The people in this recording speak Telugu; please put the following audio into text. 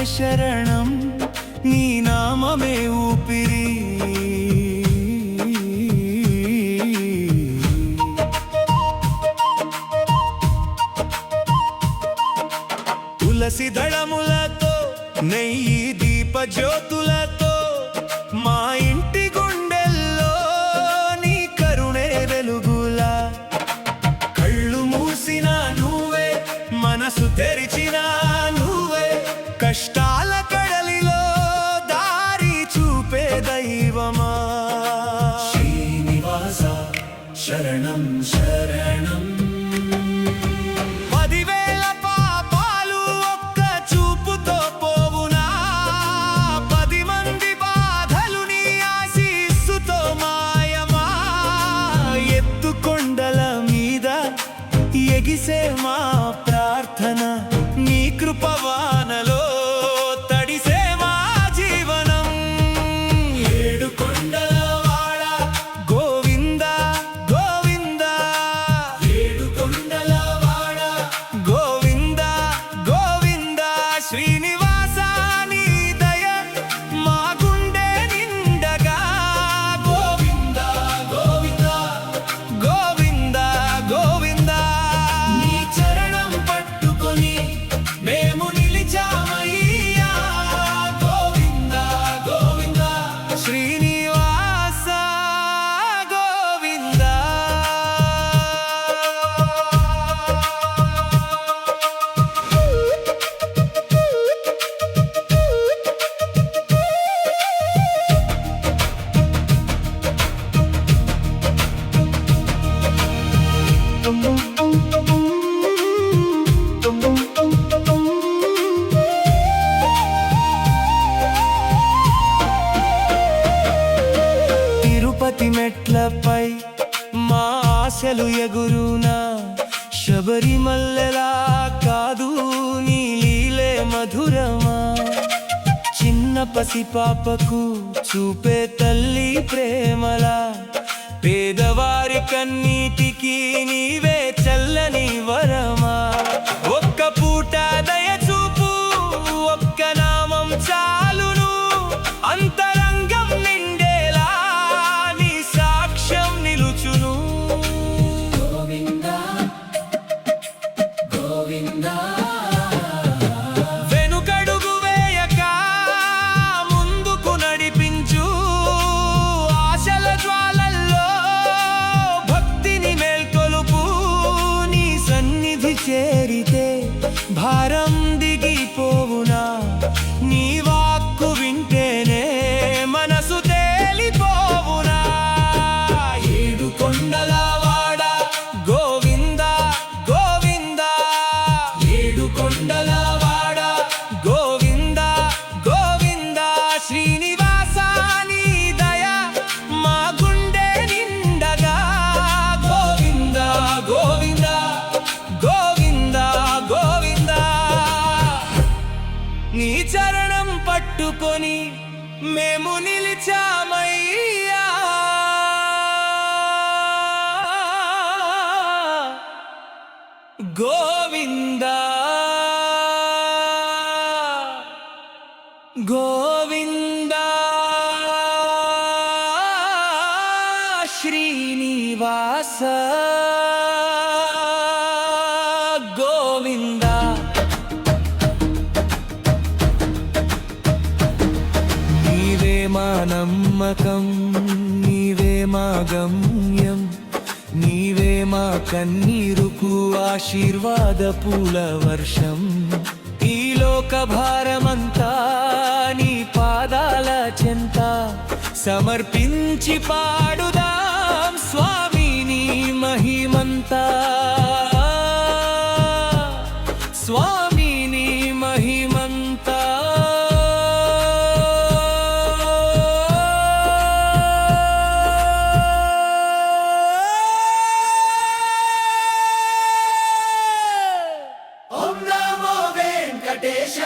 శరణం నీ నామమే ఊపిరి తులసి దళములతో నెయ్యి దీప జ్యోతులతో మా ఇంటి గుండెల్లో నీ కరుణే వెలుగులా కళ్ళు మూసిన నువ్వే మనసు తెరిచిన నువ్వే కష్టాల కడలిలో దారి చూపే దైవమా శ్రీనివాస శరణం శరణం ఎగిసే మా ప్రార్థన నీ కృపవానలో తడిసే మా జీవనం ఏడు కొండల వాడ గోవింద గోవింద ఏడు కొండల వాడ గోవింద గోవింద శ్రీనివాస నీ దయ మా గుండె నిండగా గోవింద గోవింద గోవింద గోవింద తిరుపతి మెట్లపై మా ఆశలు ఎగురునా శబరిమల్లెలా కాదు నీ లీలే మధురమా చిన్న పసిపాపకు చూపే తల్లి ప్రేమలా పేదవారి కన్నీటికి నీవే చల్లని వరమా ఒక్క పూట దయ చూపు ఒక్క నామం చాలును అంతరంగం నిండేలా నీ సాక్ష్యం నిలుచును గోవిందా గోవిందా వెనుకడుగు వేయక ముందుకు నడిపించు ఆశల జ్వాలల్లో భక్తిని మేల్కొలుపు నీ సన్నిధి చేరితే భారం దిగిపోవునా నీ వాక్కు వింటేనే మనసు తేలిపోవునా ఏడు కొండల వాడ గోవింద గోవింద ఏడు కొండల వాడ గోవింద గోవింద శ్రీనివాస నీ దయ మా గుండె నిండగా గోవింద గోవింద గోవింద గోవింద నీ చరణం పట్టుకొని మేము నిలిచామయ్యా గోవింద గోవింద శ్రీనివాస గోవింద నీవే మా నమ్మకం నీవే మా గమ్యం నీవే మా కన్నీరుకు ఆశీర్వాద పూల వర్షం ఈ లోక భారమంతా నీ పాదాల చెంత సమర్పించి పాడుదాం స్వామి నీ మహిమంతా స్వామి నీ మహిమంతా ఓం నమో వెంకటేశ